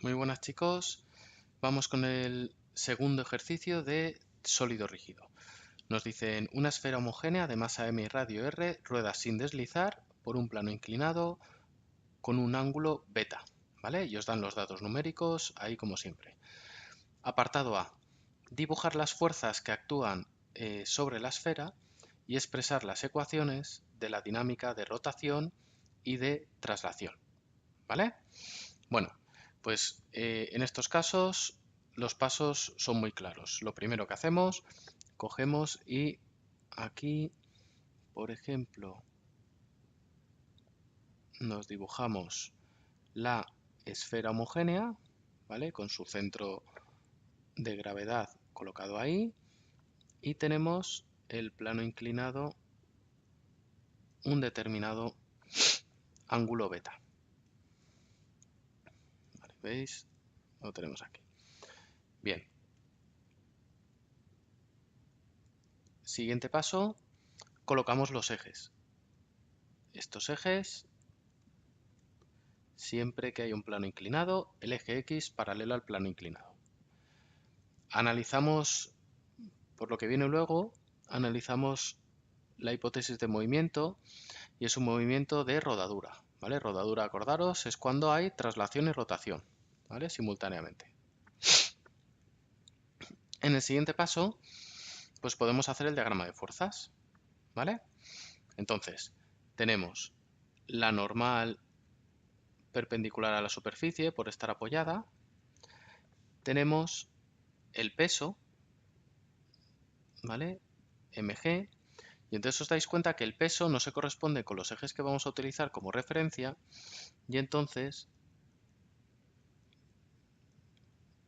Muy buenas chicos, vamos con el segundo ejercicio de sólido rígido. Nos dicen una esfera homogénea de masa m y radio r rueda sin deslizar por un plano inclinado con un ángulo beta, ¿vale? Y os dan los datos numéricos ahí como siempre. Apartado A, dibujar las fuerzas que actúan sobre la esfera y expresar las ecuaciones de la dinámica de rotación y de traslación, ¿vale? Bueno, pues en estos casos los pasos son muy claros. Lo primero que hacemos, cogemos y aquí, por ejemplo, nos dibujamos la esfera homogénea, ¿vale? Con su centro de gravedad colocado ahí y tenemos el plano inclinado, un determinado ángulo beta. ¿Vale? ¿Veis? Lo tenemos aquí. Bien. Siguiente paso, colocamos los ejes. Estos ejes, siempre que hay un plano inclinado, el eje X paralelo al plano inclinado. Analizamos, por lo que viene luego, analizamos la hipótesis de movimiento y es un movimiento de rodadura, ¿vale? Rodadura, acordaros, es cuando hay traslación y rotación, ¿vale? Simultáneamente. En el siguiente paso, pues podemos hacer el diagrama de fuerzas, ¿vale? Entonces, tenemos la normal perpendicular a la superficie por estar apoyada, tenemos el peso, ¿vale? mg, y entonces os dais cuenta que el peso no se corresponde con los ejes que vamos a utilizar como referencia, y entonces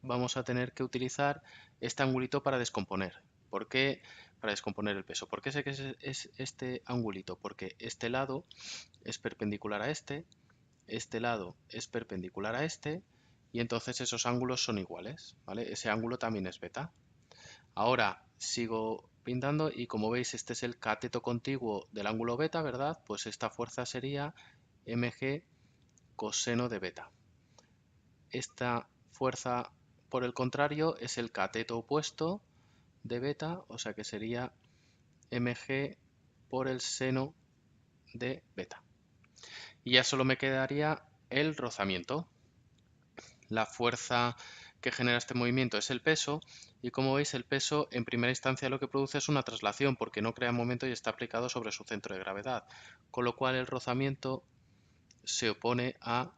vamos a tener que utilizar este angulito para descomponer. ¿Por qué? Para descomponer el peso. ¿Por qué sé que es este angulito? Porque este lado es perpendicular a este lado es perpendicular a este, y entonces esos ángulos son iguales, ¿vale? Ese ángulo también es beta. Ahora sigo pintando y como veis este es el cateto contiguo del ángulo beta, ¿verdad? Pues esta fuerza sería mg coseno de beta. Esta fuerza, por el contrario, es el cateto opuesto de beta, o sea que sería mg por el seno de beta. Y ya solo me quedaría el rozamiento. La fuerza que genera este movimiento es el peso y como veis el peso en primera instancia lo que produce es una traslación porque no crea momento y está aplicado sobre su centro de gravedad, con lo cual el rozamiento se opone a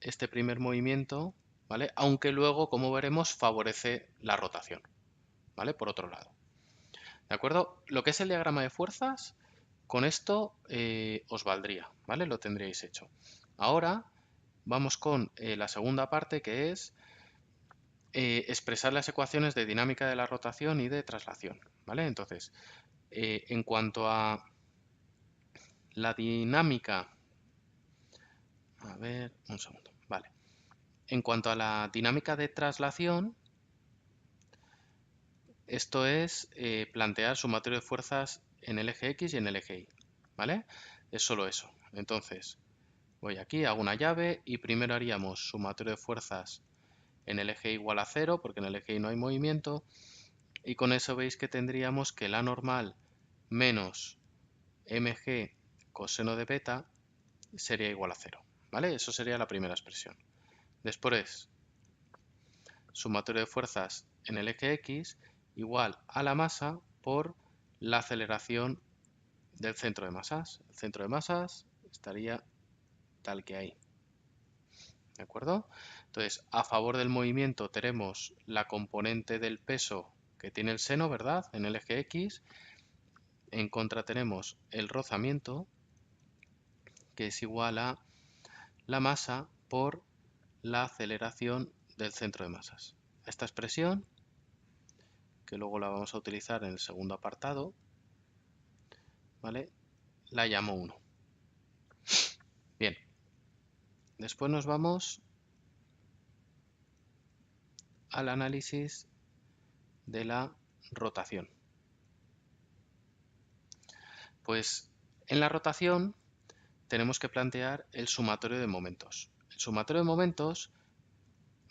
este primer movimiento, ¿vale? Aunque luego, como veremos, favorece la rotación, ¿vale? Por otro lado. ¿De acuerdo? Lo que es el diagrama de fuerzas, con esto os valdría, ¿vale? Lo tendríais hecho. Ahora vamos con la segunda parte que es expresar las ecuaciones de dinámica de la rotación y de traslación, ¿vale? Entonces, en cuanto a la dinámica, a ver, un segundo, vale. En cuanto a la dinámica de traslación, esto es plantear sumatorio de fuerzas en el eje X y en el eje Y, ¿vale? Es solo eso. Entonces, voy aquí, hago una llave y primero haríamos sumatorio de fuerzas en el eje igual a 0, porque en el eje Y no hay movimiento, y con eso veis que tendríamos que la normal menos mg coseno de beta sería igual a 0, ¿vale? Eso sería la primera expresión. Después, sumatorio de fuerzas en el eje X igual a la masa por la aceleración del centro de masas. El centro de masas estaría tal que ahí, ¿de acuerdo? Entonces, a favor del movimiento tenemos la componente del peso que tiene el seno, ¿verdad? En el eje X. En contra tenemos el rozamiento, que es igual a la masa por la aceleración del centro de masas. Esta expresión, que luego la vamos a utilizar en el segundo apartado, ¿vale? La llamo 1. Bien, después nos vamos al análisis de la rotación. Pues en la rotación tenemos que plantear el sumatorio de momentos. El sumatorio de momentos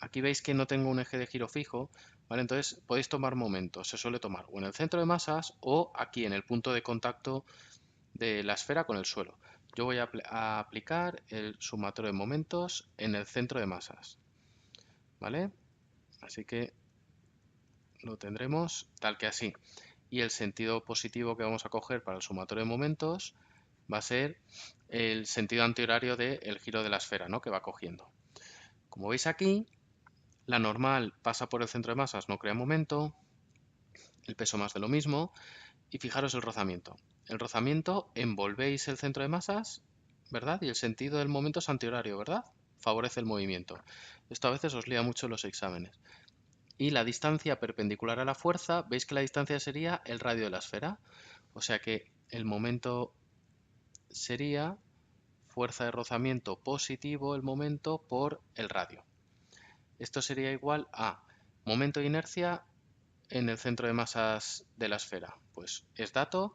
aquí veis que no tengo un eje de giro fijo, ¿vale? Entonces podéis tomar momentos, se suele tomar o en el centro de masas o aquí en el punto de contacto de la esfera con el suelo. Yo voy a aplicar el sumatorio de momentos en el centro de masas, ¿vale? Así que lo tendremos tal que así. Y el sentido positivo que vamos a coger para el sumatorio de momentos va a ser el sentido antihorario del giro de la esfera, ¿no? Que va cogiendo. Como veis aquí, la normal pasa por el centro de masas, no crea momento, el peso más de lo mismo, y fijaros el rozamiento. El rozamiento envolvéis el centro de masas, ¿verdad? Y el sentido del momento es antihorario, ¿verdad? Favorece el movimiento. Esto a veces os lía mucho en los exámenes. Y la distancia perpendicular a la fuerza, veis que la distancia sería el radio de la esfera. O sea que el momento sería fuerza de rozamiento positivo, el momento por el radio. Esto sería igual a momento de inercia en el centro de masas de la esfera. Pues es dato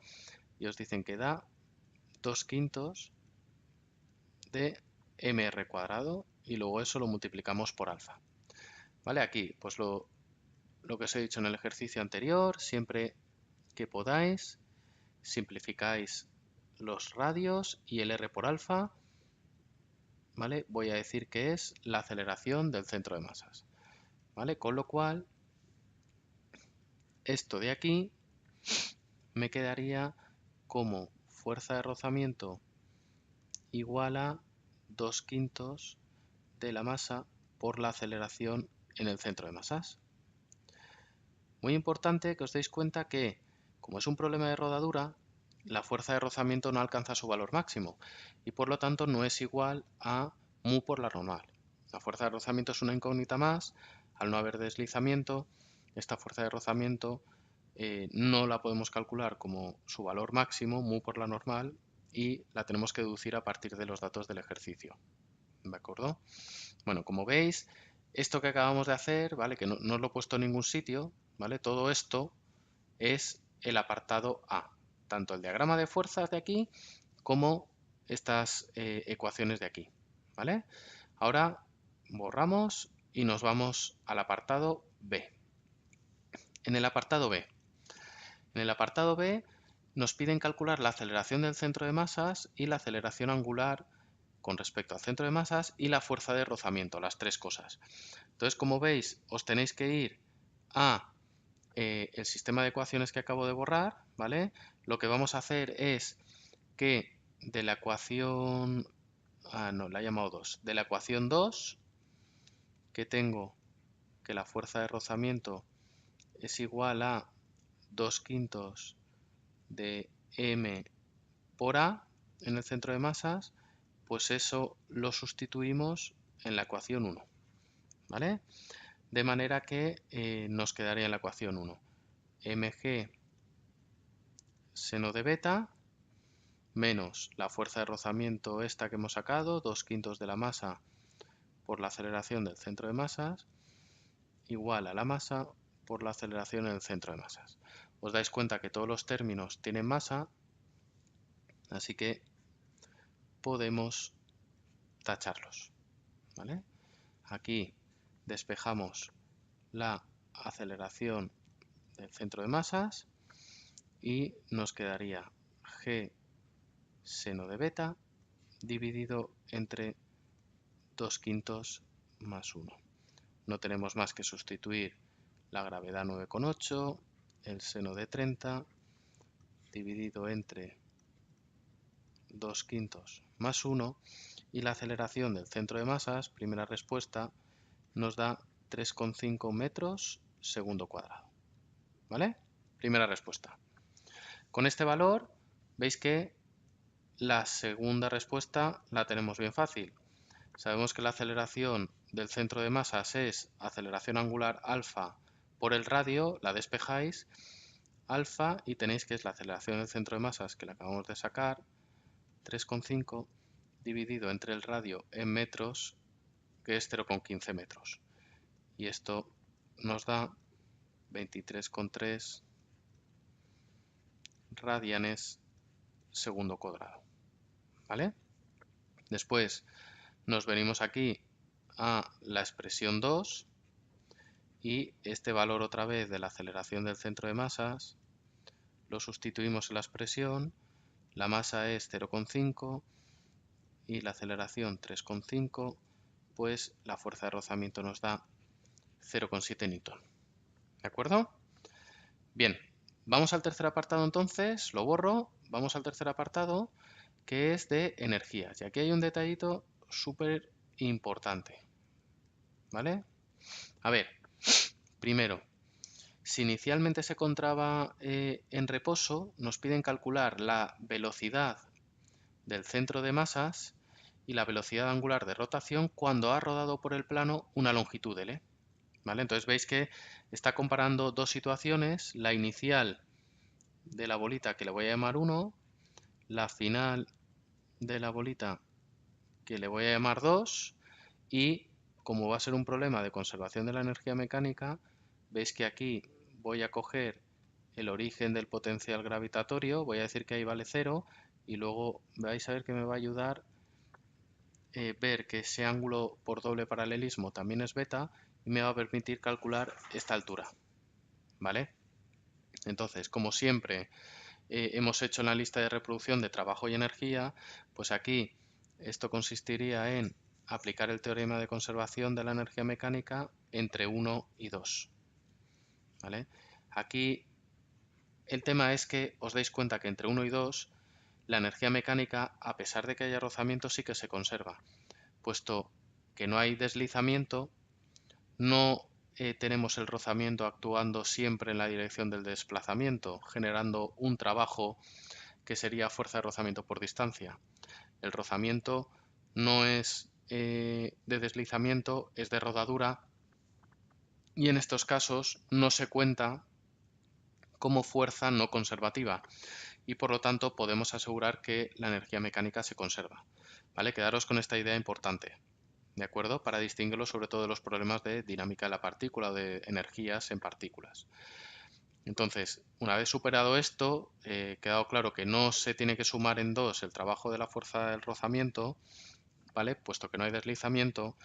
y os dicen que da 2/5 de mr cuadrado y luego eso lo multiplicamos por alfa. ¿Vale? Aquí, pues lo que os he dicho en el ejercicio anterior, siempre que podáis, simplificáis los radios y el r por alfa, ¿vale? Voy a decir que es la aceleración del centro de masas, ¿vale? Con lo cual, esto de aquí me quedaría como fuerza de rozamiento igual a 2/5 de la masa por la aceleración en el centro de masas. Muy importante que os deis cuenta que, como es un problema de rodadura, la fuerza de rozamiento no alcanza su valor máximo y por lo tanto no es igual a mu por la normal. La fuerza de rozamiento es una incógnita más, al no haber deslizamiento, esta fuerza de rozamiento no la podemos calcular como su valor máximo, mu por la normal, y la tenemos que deducir a partir de los datos del ejercicio. ¿De acuerdo? Bueno, como veis, esto que acabamos de hacer, ¿vale? Que no os lo he puesto en ningún sitio, ¿vale? Todo esto es el apartado A, tanto el diagrama de fuerzas de aquí como estas ecuaciones de aquí, ¿vale? Ahora borramos y nos vamos al apartado B. En el apartado B, nos piden calcular la aceleración del centro de masas y la aceleración angular con respecto al centro de masas y la fuerza de rozamiento, las tres cosas. Entonces, como veis, os tenéis que ir a el sistema de ecuaciones que acabo de borrar, ¿vale? Lo que vamos a hacer es que de la ecuación, no, la he llamado 2, de la ecuación 2, que tengo que la fuerza de rozamiento es igual a 2/5 de m por a en el centro de masas, pues eso lo sustituimos en la ecuación 1, ¿vale? De manera que nos quedaría en la ecuación 1 mg seno de beta menos la fuerza de rozamiento esta que hemos sacado, 2/5 de la masa por la aceleración del centro de masas, igual a la masa por la aceleración en el centro de masas. Os dais cuenta que todos los términos tienen masa, así que podemos tacharlos, ¿vale? Aquí despejamos la aceleración del centro de masas y nos quedaría g seno de beta dividido entre 2/5 más 1. No tenemos más que sustituir la gravedad 9,8, el seno de 30 dividido entre 2/5 más 1 y la aceleración del centro de masas, primera respuesta, nos da 3,5 metros segundo cuadrado. ¿Vale? Primera respuesta. Con este valor veis que la segunda respuesta la tenemos bien fácil. Sabemos que la aceleración del centro de masas es aceleración angular alfa por el radio, la despejáis, alfa, y tenéis que es la aceleración del centro de masas que la acabamos de sacar, 3,5 dividido entre el radio en metros, que es 0,15 metros. Y esto nos da 23,3 radianes segundo cuadrado. ¿Vale? Después nos venimos aquí a la expresión 2 y este valor otra vez de la aceleración del centro de masas lo sustituimos en la expresión, la masa es 0,5 y la aceleración 3,5, pues la fuerza de rozamiento nos da 0,7 newton. ¿De acuerdo? Bien, vamos al tercer apartado entonces, lo borro, vamos al tercer apartado que es de energías. Y aquí hay un detallito súper importante, ¿vale? A ver, primero, si inicialmente se encontraba en reposo, nos piden calcular la velocidad del centro de masas y la velocidad angular de rotación cuando ha rodado por el plano una longitud L. ¿Vale? Entonces veis que está comparando dos situaciones, la inicial de la bolita que le voy a llamar 1, la final de la bolita que le voy a llamar 2 y como va a ser un problema de conservación de la energía mecánica, veis que aquí voy a coger el origen del potencial gravitatorio, voy a decir que ahí vale 0 y luego vais a ver que me va a ayudar ver que ese ángulo por doble paralelismo también es beta y me va a permitir calcular esta altura, ¿vale? Entonces, como siempre hemos hecho en la lista de reproducción de trabajo y energía, pues aquí esto consistiría en aplicar el teorema de conservación de la energía mecánica entre 1 y 2, ¿vale? Aquí el tema es que os dais cuenta que entre 1 y 2 la energía mecánica, a pesar de que haya rozamiento, sí que se conserva, puesto que no hay deslizamiento, no tenemos el rozamiento actuando siempre en la dirección del desplazamiento, generando un trabajo que sería fuerza de rozamiento por distancia. El rozamiento no es de deslizamiento, es de rodadura y en estos casos no se cuenta como fuerza no conservativa y por lo tanto podemos asegurar que la energía mecánica se conserva. ¿Vale? Quedaros con esta idea importante, ¿de acuerdo? Para distinguirlo sobre todo de los problemas de dinámica de la partícula o de energías en partículas. Entonces, una vez superado esto, quedado claro que no se tiene que sumar en 2 el trabajo de la fuerza del rozamiento, ¿vale? Puesto que no hay deslizamiento,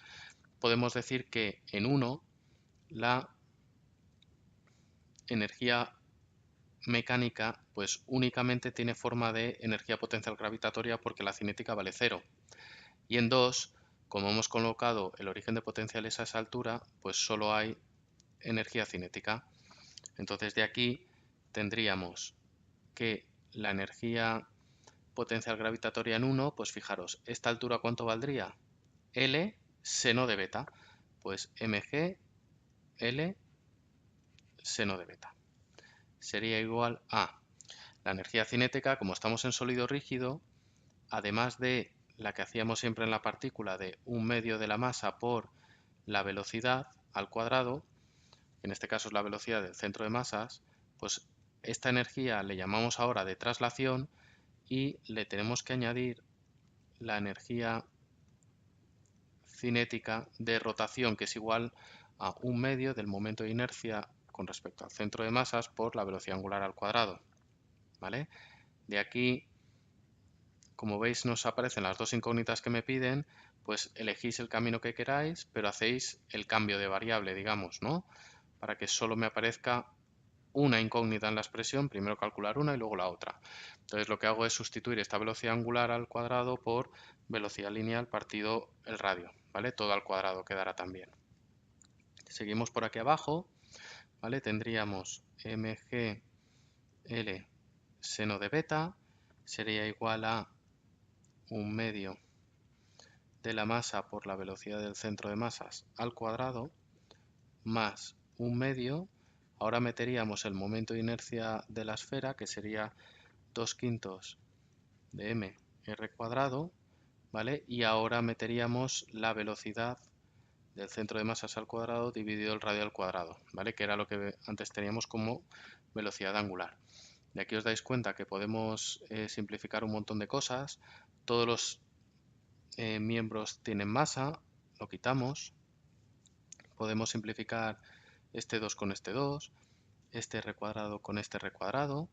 podemos decir que en 1 la energía mecánica pues únicamente tiene forma de energía potencial gravitatoria porque la cinética vale 0. Y en 2, como hemos colocado el origen de potenciales a esa altura, pues solo hay energía cinética. Entonces de aquí tendríamos que la energía potencial gravitatoria en 1, pues fijaros, ¿esta altura cuánto valdría? L seno de beta, pues mg L seno de beta. Sería igual a la energía cinética, como estamos en sólido rígido, además de la que hacíamos siempre en la partícula de 1/2 de la masa por la velocidad al cuadrado, en este caso es la velocidad del centro de masas, pues esta energía le llamamos ahora de traslación y le tenemos que añadir la energía cinética de rotación, que es igual a 1/2 del momento de inercia con respecto al centro de masas por la velocidad angular al cuadrado, ¿vale? De aquí, como veis, nos aparecen las dos incógnitas que me piden, pues elegís el camino que queráis, pero hacéis el cambio de variable, digamos, ¿no? Para que solo me aparezca una incógnita en la expresión, primero calcular una y luego la otra. Entonces lo que hago es sustituir esta velocidad angular al cuadrado por velocidad lineal partido el radio, ¿vale? Todo al cuadrado quedará también. Seguimos por aquí abajo, ¿vale? Tendríamos mg L seno de beta sería igual a 1/2 de la masa por la velocidad del centro de masas al cuadrado más 1/2. Ahora meteríamos el momento de inercia de la esfera, que sería 2/5 de m r cuadrado, ¿vale? Y ahora meteríamos la velocidad del centro de masas al cuadrado dividido el radio al cuadrado, ¿vale? Que era lo que antes teníamos como velocidad angular. De aquí os dais cuenta que podemos simplificar un montón de cosas. Todos los miembros tienen masa, lo quitamos. Podemos simplificar este 2 con este 2, este r cuadrado con este r cuadrado,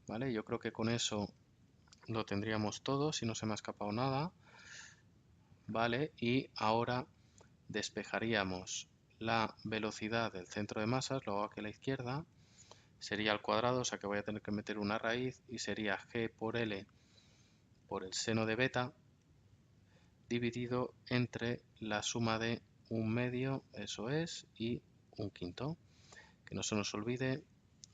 ¿vale? Yo creo que con eso lo tendríamos todo, si no se me ha escapado nada, ¿vale? Y ahora despejaríamos la velocidad del centro de masas, lo hago aquí a la izquierda, sería al cuadrado, o sea que voy a tener que meter una raíz y sería g por L por el seno de beta dividido entre la suma de 1/2, eso es, y 1/5. Que no se nos olvide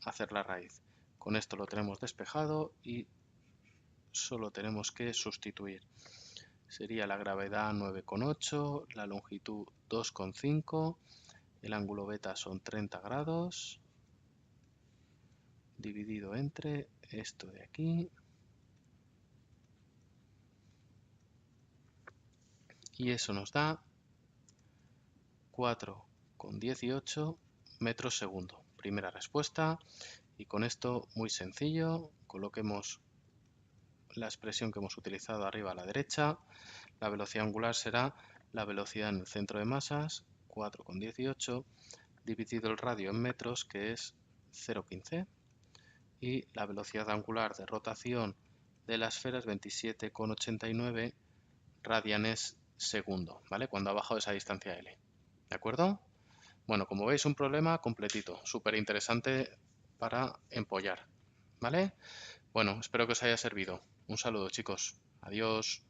hacer la raíz. Con esto lo tenemos despejado y solo tenemos que sustituir. Sería la gravedad 9,8, la longitud 2,5, el ángulo beta son 30 grados, dividido entre esto de aquí, y eso nos da 4,18 metros segundo. Primera respuesta, y con esto muy sencillo, coloquemos la expresión que hemos utilizado arriba a la derecha. La velocidad angular será la velocidad en el centro de masas, 4,18, dividido el radio en metros, que es 0,15, y la velocidad angular de rotación de la esfera es 27,89 radianes segundo, ¿vale? Cuando ha bajado esa distancia L, ¿de acuerdo? Bueno, como veis, un problema completito, súper interesante para empollar, ¿vale? Bueno, espero que os haya servido. Un saludo, chicos. Adiós.